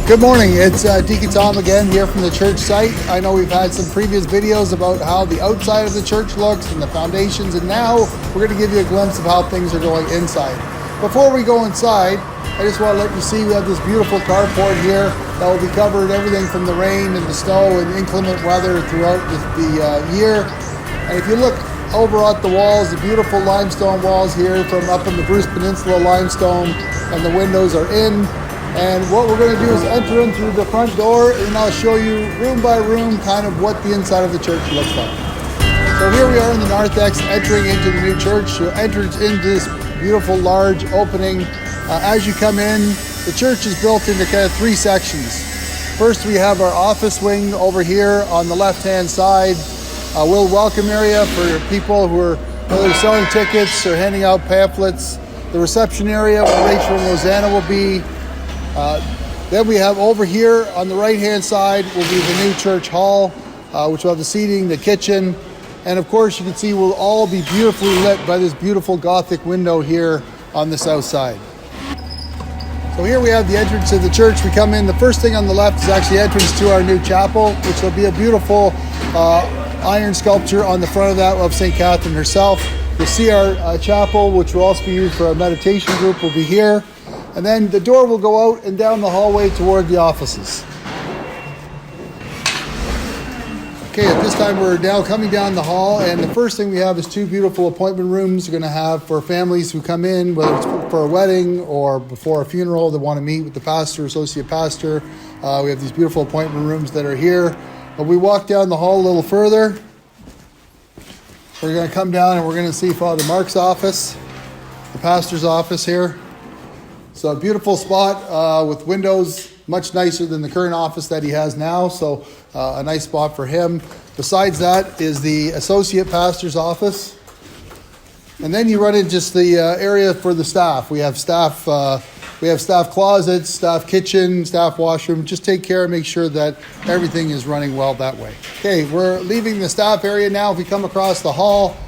Good morning, it's Deacon Tom again here from the church site. I know we've had some previous videos about how the outside of the church looks and the foundations, and now we're going to give you a glimpse of how things are going inside. Before we go inside, I just want to let you see we have this beautiful carport here that will be covered everything from the rain and the snow and inclement weather throughout the year. And if you look over at the walls, the beautiful limestone walls here from up in the Bruce Peninsula limestone, and the windows are in. And what we're going to do is enter in through the front door, and I'll show you room by room kind of what the inside of the church looks like. So here we are in the Narthex, entering into the new church. You'll enter into this beautiful large opening. As you come in, the church is built into kind of three sections. First, we have our office wing over here on the left-hand side. A little welcome area for people who are either selling tickets or handing out pamphlets. The reception area where Rachel and Rosanna will be. Then we have over here on the right-hand side will be the new church hall, which will have the seating, the kitchen, and of course you can see will all be beautifully lit by this beautiful Gothic window here on the south side. So here we have the entrance to the church. We come in, the first thing on the left is actually entrance to our new chapel, which will be a beautiful iron sculpture on the front of that of St. Catherine herself. You'll see our chapel, which will also be used for our meditation group, will be here. And then the door will go out and down the hallway toward the offices. Okay, at this time we're now coming down the hall, and the first thing we have is two beautiful appointment rooms we're going to have for families who come in, whether it's for a wedding or before a funeral, they want to meet with the pastor, associate pastor. We have these beautiful appointment rooms that are here. But we walk down the hall a little further. We're going to come down and we're going to see Father Mark's office, the pastor's office here. So a beautiful spot with windows, much nicer than the current office that he has now. So a nice spot for him. Besides that is the associate pastor's office. And then you run into just the area for the staff. We have staff closets, staff kitchen, staff washroom. Just take care and make sure that everything is running well that way. Okay, we're leaving the staff area now. If we come across the hall,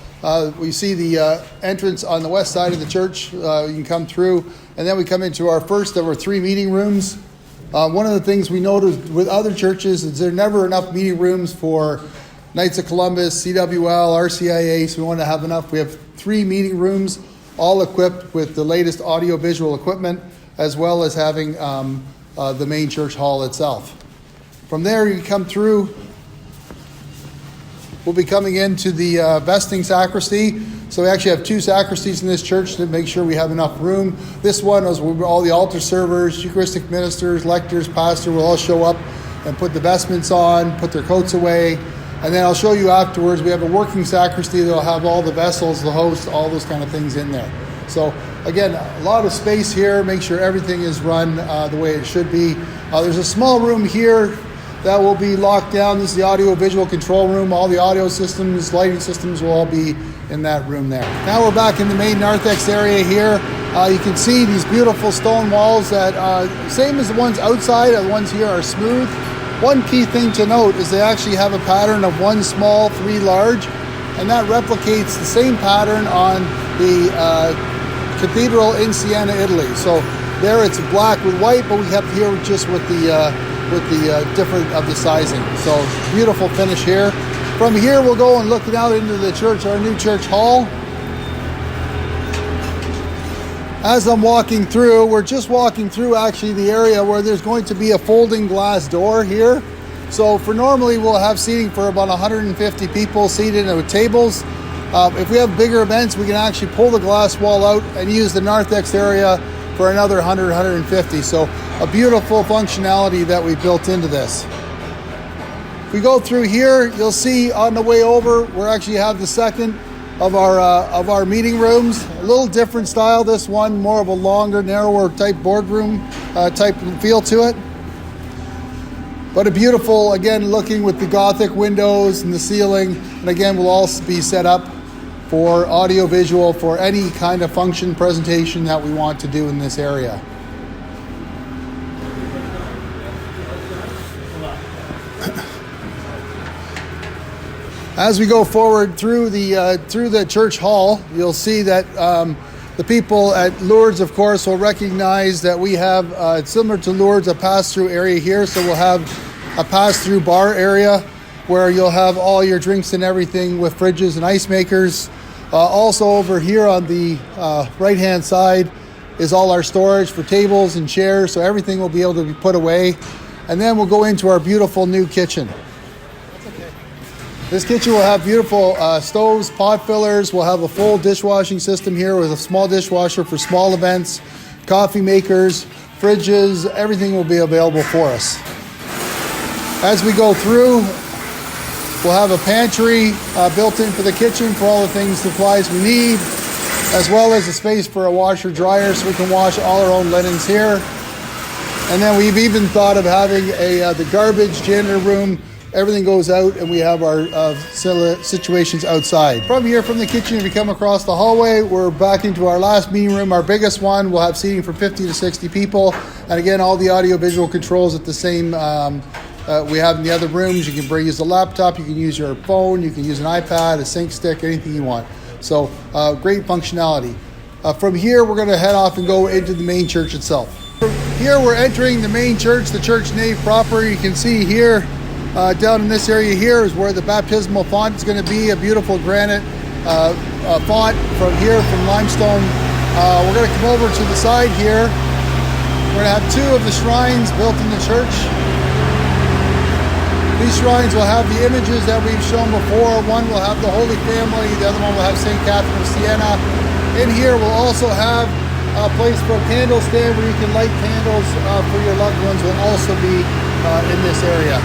we see the entrance on the west side of the church. You can come through. And then we come into our first of our three meeting rooms. One of the things we noticed with other churches is there are never enough meeting rooms for Knights of Columbus, CWL, RCIA, so we want to have enough. We have three meeting rooms, all equipped with the latest audio-visual equipment, as well as having the main church hall itself. From there, you come through. We'll be coming into the vesting sacristy. So we actually have two sacristies in this church to make sure we have enough room. This one is where all the altar servers, Eucharistic ministers, lectors, pastor will all show up and put the vestments on, put their coats away. And then I'll show you afterwards, we have a working sacristy that will have all the vessels, the host, all those kind of things in there. So again, a lot of space here. Make sure everything is run the way it should be. There's a small room here that will be locked down. This is the audio-visual control room. All the audio systems, lighting systems will all be in that room there. Now we're back in the main Narthex area here. You can see these beautiful stone walls that same as the ones outside. The ones here are smooth. One key thing to note is they actually have a pattern of 1 small, 3 large, and that replicates the same pattern on the cathedral in Siena, Italy. So there it's black with white, but we have here just with the different of the sizing. So beautiful finish here. From here we'll go and look out into the church, our new church hall. As I'm walking through, we're just walking through actually the area where there's going to be a folding glass door here. So for normally we'll have seating for about 150 people seated with tables. If we have bigger events, we can actually pull the glass wall out and use the Narthex area for another 100, 150. So a beautiful functionality that we built into this. If we go through here, you'll see on the way over, we actually have the second of our meeting rooms. A little different style. This one more of a longer, narrower type boardroom type feel to it. But a beautiful, again, looking with the Gothic windows and the ceiling. And again, will also be set up for audio-visual for any kind of function presentation that we want to do in this area. As we go forward through the church hall, you'll see that The people at Lourdes, of course, will recognize that we have, similar to Lourdes, a pass-through area here. So we'll have a pass-through bar area where you'll have all your drinks and everything with fridges and ice makers. Also over here on the right-hand side is all our storage for tables and chairs, so everything will be able to be put away. And then we'll go into our beautiful new kitchen. This kitchen will have beautiful stoves, pot fillers. We'll have a full dishwashing system here with a small dishwasher for small events, coffee makers, fridges, everything will be available for us. As we go through, we'll have a pantry built in for the kitchen for all the things, supplies we need, as well as a space for a washer dryer so we can wash all our own linens here. And then we've even thought of having the garbage janitor room. Everything goes out and we have our situations outside. From here, from the kitchen, if you come across the hallway, we're back into our last meeting room, our biggest one. We'll have seating for 50 to 60 people. And again, all the audio visual controls at the same we have in the other rooms. You can use a laptop, you can use your phone, you can use an iPad, a sync stick, anything you want. So great functionality. From here, we're going to head off and go into the main church itself. From here, we're entering the main church, the church nave proper. You can see here, down in this area here is where the baptismal font is going to be, a beautiful granite font from here, from limestone. We're going to come over to the side here. We're going to have two of the shrines built in the church. These shrines will have the images that we've shown before. One will have the Holy Family, the other one will have St. Catherine of Siena. In here we'll also have a place for a candle stand where you can light candles for your loved ones will also be in this area.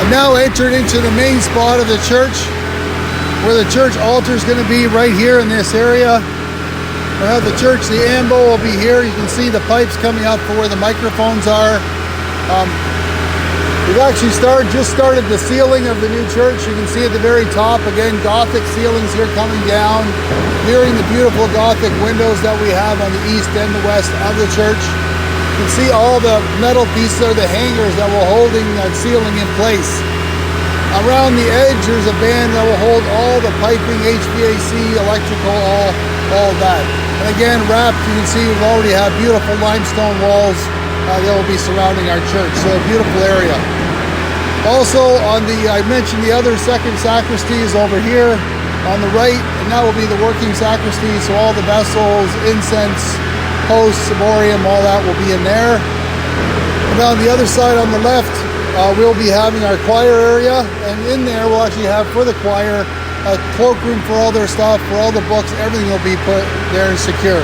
Now entered into the main spot of the church, where the church altar is going to be right here in this area. We'll have the church, the ambo will be here. You can see the pipes coming up for where the microphones are. We've actually just started the ceiling of the new church. You can see at the very top, again, Gothic ceilings here coming down, mirroring the beautiful Gothic windows that we have on the east and the west of the church. You can see all the metal pieces are the hangers that will holding that ceiling in place. Around the edge, there's a band that will hold all the piping, HVAC, electrical, all that. And again, wrapped, you can see we've already have beautiful limestone walls that will be surrounding our church. So a beautiful area. Also, I mentioned the other second sacristy is over here on the right, and that will be the working sacristy. So all the vessels, incense, host, ciborium, all that will be in there. And on the other side on the left, we'll be having our choir area, and in there we'll actually have for the choir a cloakroom for all their stuff, for all the books, everything will be put there and secure.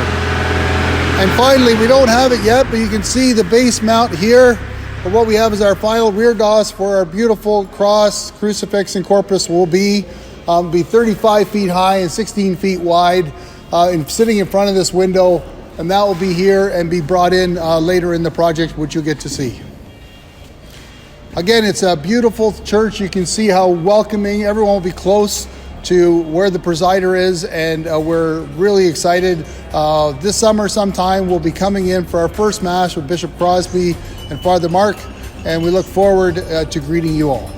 And finally, we don't have it yet, but you can see the base mount here. But what we have is our final rear doss for our beautiful cross, crucifix, and corpus will be 35 feet high and 16 feet wide, and sitting in front of this window. And that will be here and be brought in later in the project, which you'll get to see. Again, it's a beautiful church. You can see how welcoming. Everyone will be close to where the presider is, and we're really excited. This summer sometime, we'll be coming in for our first Mass with Bishop Crosby and Father Mark, and we look forward to greeting you all.